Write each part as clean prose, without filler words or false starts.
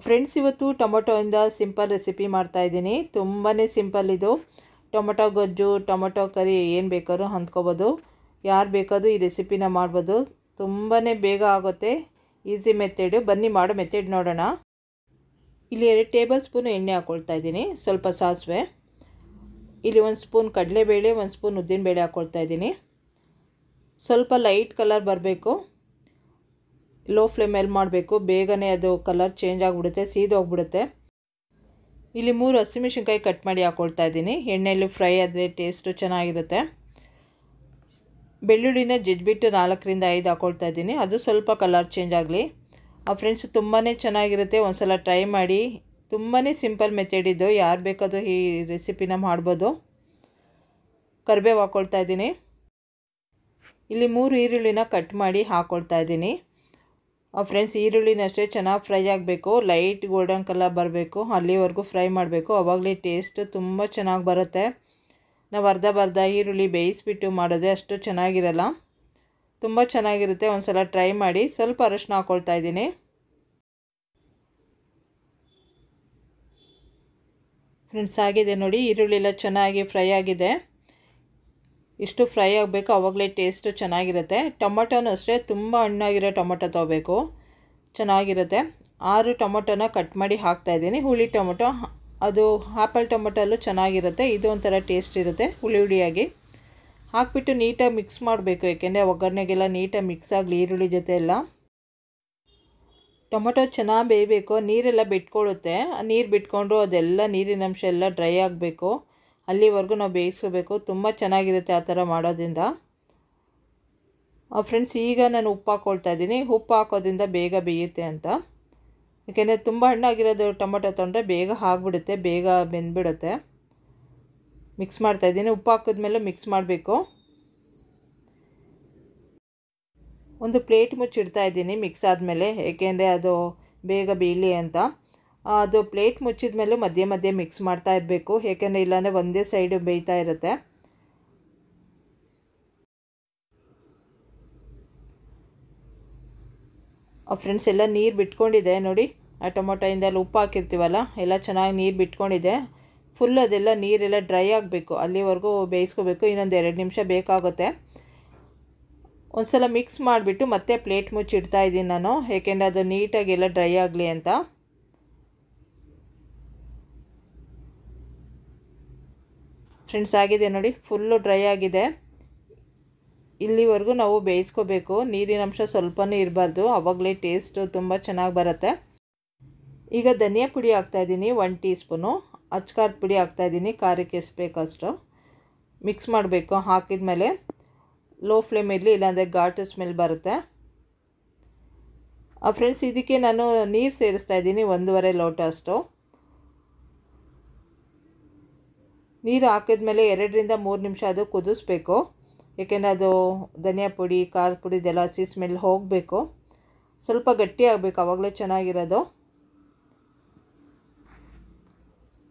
Friends, ಇವತ್ತು ಟೊಮೊಟೊಯಿಂದ simple recipe ಮಾಡ್ತಾಯಿದ್ದೀನಿ. ತುಂಬಾ ಸಿಂಪಲ್ ಇದು. ಟೊಮೊಟೊ ಗೊಜ್ಜು, ಟೊಮೊಟೊ ಕರಿ ಏನು ಬೇಕಾದ್ರೂ ಹೊಂದ್ಕೋಬೋದು. ಯಾರು ಬೇಕಾದರೂ ಈ ರೆಸಿಪಿನ ಮಾಡ್ಬೋದು. ತುಂಬಾ ಬೇಗ ಆಗುತ್ತೆ. Easy method. ಬನ್ನಿ ಮಾಡೋ ಮೆಥಡ್ ನೋಡೋಣ. ಇಲ್ಲಿ 2 ಟೇಬಲ್ ಸ್ಪೂನು ಎಣ್ಣೆ ಹಾಕ್ಕೊಳ್ತಾ ಇದ್ದೀನಿ. ಸ್ವಲ್ಪ ಸಾಸಿವೆ, ಇಲ್ಲಿ 1 ಸ್ಪೂನ್ ಕಡಲೆಬೇಳೆ, 1 ಸ್ಪೂನ್ ಉದ್ದಿನಬೇಳೆ ಹಾಕ್ಕೊಳ್ತಾ ಇದ್ದೀನಿ. ಸ್ವಲ್ಪ ಲೈಟ್ ಕಲರ್ ಬರಬೇಕು. ಲೋ ಫ್ಲೇಮಲ್ಲಿ ಮಾಡಬೇಕು. ಬೇಗನೆ ಅದು ಕಲರ್ ಚೇಂಜ್ ಆಗಿಬಿಡುತ್ತೆ, ಸೀದೋಗ್ಬಿಡುತ್ತೆ. ಇಲ್ಲಿ 3 ಹಸಿಮೆಣಸಿನ್ಕಾಯಿ ಕಟ್ ಮಾಡಿ ಹಾಕ್ಕೊಳ್ತಾ ಇದ್ದೀನಿ. ಎಣ್ಣೆಯಲ್ಲಿ ಫ್ರೈ ಆದರೆ ಟೇಸ್ಟು ಚೆನ್ನಾಗಿರುತ್ತೆ. ಬೆಳ್ಳುಳ್ಳಿನ ಜಜ್ಜಿಬಿಟ್ಟು 4ರಿಂದ 5 ಹಾಕ್ಕೊಳ್ತಾ ಇದ್ದೀನಿ. ಅದು ಸ್ವಲ್ಪ ಕಲರ್ ಚೇಂಜ್ ಆಗಲಿ. ಫ್ರೆಂಡ್ಸ್, ತುಂಬಾ ಚೆನ್ನಾಗಿರುತ್ತೆ. ಒಂದು ಸಲ ಟ್ರೈ ಮಾಡಿ. ತುಂಬಾ ಸಿಂಪಲ್ ಮೆಥಡ್ ಇದು. ಯಾರು ಬೇಕಾದರೂ ಈ ರೆಸಿಪಿನ ಮಾಡ್ಬೋದು. ಕರಿಬೇವು ಹಾಕ್ಕೊಳ್ತಾ ಇದ್ದೀನಿ. ಇಲ್ಲಿ 3 ಈರುಳ್ಳಿನ ಕಟ್ ಮಾಡಿ ಹಾಕ್ಕೊಳ್ತಾ ಇದ್ದೀನಿ. ಫ್ರೆಂಡ್ಸ್, ಈರುಳ್ಳಿನ ಅಷ್ಟೇ ಚೆನ್ನಾಗಿ ಫ್ರೈ ಆಗಬೇಕು. ಲೈಟ್ ಗೋಲ್ಡನ್ ಕಲರ್ ಬರಬೇಕು. ಅಲ್ಲಿವರೆಗೂ ಫ್ರೈ ಮಾಡಬೇಕು. ಆವಾಗಲೇ ಟೇಸ್ಟ್ ತುಂಬ ಚೆನ್ನಾಗಿ ಬರುತ್ತೆ. ನಾವು ಅರ್ಧ ಈರುಳ್ಳಿ ಬೇಯಿಸ್ಬಿಟ್ಟು ಮಾಡೋದೇ ಅಷ್ಟು ಚೆನ್ನಾಗಿರಲ್ಲ. ತುಂಬ ಚೆನ್ನಾಗಿರುತ್ತೆ. ಒಂದು ಸಲ ಟ್ರೈ ಮಾಡಿ. ಸ್ವಲ್ಪ ಅರಶಿನ ಹಾಕ್ಕೊಳ್ತಾ ಇದ್ದೀನಿ. ಫ್ರೆಂಡ್ಸ್, ಆಗಿದೆ ನೋಡಿ. ಈರುಳ್ಳಿ ಎಲ್ಲ ಚೆನ್ನಾಗಿ ಫ್ರೈ ಆಗಿದೆ. ಇಷ್ಟು ಫ್ರೈ ಆಗಬೇಕು. ಆವಾಗಲೇ ಟೇಸ್ಟು ಚೆನ್ನಾಗಿರುತ್ತೆ. ಟೊಮೊಟೊನೂ ಅಷ್ಟೇ ತುಂಬ ಹಣ್ಣಾಗಿರೋ ಟೊಮೊಟೊ ತೊಗೋಬೇಕು, ಚೆನ್ನಾಗಿರುತ್ತೆ. 6 ಟೊಮೊಟೊನ ಕಟ್ ಮಾಡಿ ಹಾಕ್ತಾಯಿದ್ದೀನಿ. ಹುಳಿ ಟೊಮೊಟೊ, ಅದು ಆ್ಯಪಲ್ ಟೊಮೊಟೊಲ್ಲೂ ಚೆನ್ನಾಗಿರುತ್ತೆ. ಇದು ಒಂಥರ ಟೇಸ್ಟ್ ಇರುತ್ತೆ, ಹುಳಿ ಹುಳಿಯಾಗಿ. ಹಾಕಿಬಿಟ್ಟು ನೀಟಾಗಿ ಮಿಕ್ಸ್ ಮಾಡಬೇಕು. ಏಕೆಂದರೆ ಒಗ್ಗರಣೆಗೆಲ್ಲ ನೀಟಾಗಿ ಮಿಕ್ಸ್ ಆಗಲಿ ಈರುಳ್ಳಿ ಜೊತೆ ಎಲ್ಲ. ಟೊಮೊಟೊ ಚೆನ್ನಾಗಿ ಬೇಯಬೇಕು. ನೀರೆಲ್ಲ ಬಿಟ್ಕೊಳ್ಳುತ್ತೆ. ನೀರು ಬಿಟ್ಕೊಂಡು ಅದೆಲ್ಲ ನೀರಿನ ಅಂಶ ಎಲ್ಲ ಡ್ರೈ ಆಗಬೇಕು. ಅಲ್ಲಿವರೆಗೂ ನಾವು ಬೇಯಿಸ್ಕೋಬೇಕು. ತುಂಬ ಚೆನ್ನಾಗಿರುತ್ತೆ ಆ ಥರ ಮಾಡೋದ್ರಿಂದ. ಫ್ರೆಂಡ್ಸ್, ಈಗ ನಾನು ಉಪ್ಪು ಹಾಕ್ಕೊಳ್ತಾ ಇದ್ದೀನಿ. ಉಪ್ಪು ಹಾಕೋದ್ರಿಂದ ಬೇಗ ಬೇಯುತ್ತೆ ಅಂತ. ಯಾಕೆಂದರೆ ತುಂಬ ಹಣ್ಣಾಗಿರೋದು ಟೊಮೊಟೊ ತೊಗೊಂಡ್ರೆ ಬೇಗ ಆಗಿಬಿಡುತ್ತೆ, ಬೇಗ ಬೆಂದ್ಬಿಡುತ್ತೆ. ಮಿಕ್ಸ್ ಮಾಡ್ತಾಯಿದ್ದೀನಿ. ಉಪ್ಪು ಹಾಕಿದ್ಮೇಲೆ ಮಿಕ್ಸ್ ಮಾಡಬೇಕು. ಒಂದು ಪ್ಲೇಟ್ ಮುಚ್ಚಿಡ್ತಾ ಇದ್ದೀನಿ ಮಿಕ್ಸ್ ಆದಮೇಲೆ, ಏಕೆಂದರೆ ಅದು ಬೇಗ ಬೇಯಲಿ ಅಂತ. ಅದು ಪ್ಲೇಟ್ ಮುಚ್ಚಿದ ಮೇಲೆ ಮಧ್ಯೆ ಮಿಕ್ಸ್ ಮಾಡ್ತಾ ಇರಬೇಕು. ಏಕೆಂದರೆ ಇಲ್ಲಾಂದರೆ ಒಂದೇ ಸೈಡು ಬೇಯ್ತಾ ಇರುತ್ತೆ. ಫ್ರೆಂಡ್ಸ್, ಎಲ್ಲ ನೀರು ಬಿಟ್ಕೊಂಡಿದೆ ನೋಡಿ. ಆ ಟೊಮೊಟೊಯಿಂದ ಎಲ್ಲ ಉಪ್ಪು ಹಾಕಿರ್ತೀವಲ್ಲ, ಎಲ್ಲ ಚೆನ್ನಾಗಿ ನೀರು ಬಿಟ್ಕೊಂಡಿದೆ. ಫುಲ್ ಅದೆಲ್ಲ ನೀರೆಲ್ಲ ಡ್ರೈ ಆಗಬೇಕು. ಅಲ್ಲಿವರೆಗೂ ಬೇಯಿಸ್ಕೋಬೇಕು. ಇನ್ನೊಂದು 2 ನಿಮಿಷ ಬೇಕಾಗುತ್ತೆ. ಒಂದು ಸಲ ಮಿಕ್ಸ್ ಮಾಡಿಬಿಟ್ಟು ಮತ್ತೆ ಪ್ಲೇಟ್ ಮುಚ್ಚಿಡ್ತಾ ಇದ್ದೀನಿ ನಾನು, ಏಕೆಂದರೆ ಅದು ನೀಟಾಗಿ ಎಲ್ಲ ಡ್ರೈ ಆಗಲಿ ಅಂತ. ಫ್ರೆಂಡ್ಸ್, ಆಗಿದೆ ನೋಡಿ. ಫುಲ್ಲು ಡ್ರೈ ಆಗಿದೆ. ಇಲ್ಲಿವರೆಗೂ ನಾವು ಬೇಯಿಸ್ಕೋಬೇಕು. ನೀರಿನ ಅಂಶ ಸ್ವಲ್ಪನೂ ಇರಬಾರ್ದು. ಆವಾಗಲೇ ಟೇಸ್ಟು ತುಂಬ ಚೆನ್ನಾಗಿ ಬರುತ್ತೆ. ಈಗ ಧನಿಯಾ ಪುಡಿ ಹಾಕ್ತಾಯಿದ್ದೀನಿ 1 ಟೀ ಸ್ಪೂನು. ಅಚ್ಕಾರದ ಪುಡಿ ಹಾಕ್ತಾಯಿದ್ದೀನಿ. ಖಾರಕ್ಕೆ ಎಷ್ಟು ಬೇಕೋ ಅಷ್ಟು ಮಿಕ್ಸ್ ಮಾಡಬೇಕು. ಹಾಕಿದ ಮೇಲೆ ಲೋ ಫ್ಲೇಮ್ ಇರಲಿ, ಇಲ್ಲಾಂದರೆ ಘಾಟು ಸ್ಮೆಲ್ ಬರುತ್ತೆ. ಫ್ರೆಂಡ್ಸ್, ಇದಕ್ಕೆ ನಾನು ನೀರು ಸೇರಿಸ್ತಾ ಇದ್ದೀನಿ 1.5 ಲೋಟ ಅಷ್ಟು. ನೀರು ಹಾಕಿದ್ಮೇಲೆ 2ರಿಂದ 3 ನಿಮಿಷ ಅದು ಕುದಿಸ್ಬೇಕು. ಏಕೆಂದರೆ ಅದು ಧನಿಯಾ ಪುಡಿ, ಖಾರದ ಪುಡಿದೆಲ್ಲ ಹಸಿ ಸ್ಮೆಲ್ ಹೋಗಬೇಕು. ಸ್ವಲ್ಪ ಗಟ್ಟಿ ಆಗಬೇಕು, ಆವಾಗಲೇ ಚೆನ್ನಾಗಿರೋದು.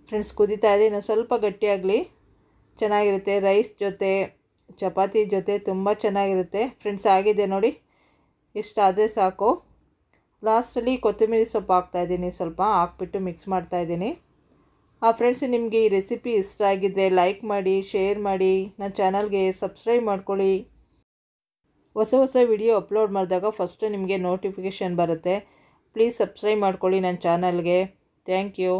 ಫ್ರೆಂಡ್ಸ್, ಕುದೀತಾ ಇದೆ. ಇನ್ನು ಸ್ವಲ್ಪ ಗಟ್ಟಿಯಾಗಲಿ, ಚೆನ್ನಾಗಿರುತ್ತೆ. ರೈಸ್ ಜೊತೆ, ಚಪಾತಿ ಜೊತೆ ತುಂಬ ಚೆನ್ನಾಗಿರುತ್ತೆ. ಫ್ರೆಂಡ್ಸ್, ಆಗಿದೆ ನೋಡಿ. ಇಷ್ಟಾದರೆ ಸಾಕು. ಲಾಸ್ಟಲ್ಲಿ ಕೊತ್ತಂಬರಿ ಸೊಪ್ಪು ಹಾಕ್ತಾಯಿದ್ದೀನಿ. ಸ್ವಲ್ಪ ಹಾಕ್ಬಿಟ್ಟು ಮಿಕ್ಸ್ ಮಾಡ್ತಾಯಿದ್ದೀನಿ. ಫ್ರೆಂಡ್ಸ್, ನಿಮಗೆ ಈ ರೆಸಿಪಿ ಇಷ್ಟ ಆಗಿದ್ದರೆ ಲೈಕ್ ಮಾಡಿ, ಶೇರ್ ಮಾಡಿ, ನನ್ನ ಚಾನಲ್ಗೆ ಸಬ್ಸ್ಕ್ರೈಬ್ ಮಾಡ್ಕೊಳ್ಳಿ. ಹೊಸ ವಿಡಿಯೋ ಅಪ್ಲೋಡ್ ಮಾಡಿದಾಗ ಫಸ್ಟು ನಿಮಗೆ ನೋಟಿಫಿಕೇಷನ್ ಬರುತ್ತೆ. ಪ್ಲೀಸ್ ಸಬ್ಸ್ಕ್ರೈಬ್ ಮಾಡ್ಕೊಳ್ಳಿ ನನ್ನ ಚಾನಲ್ಗೆ. Thank you.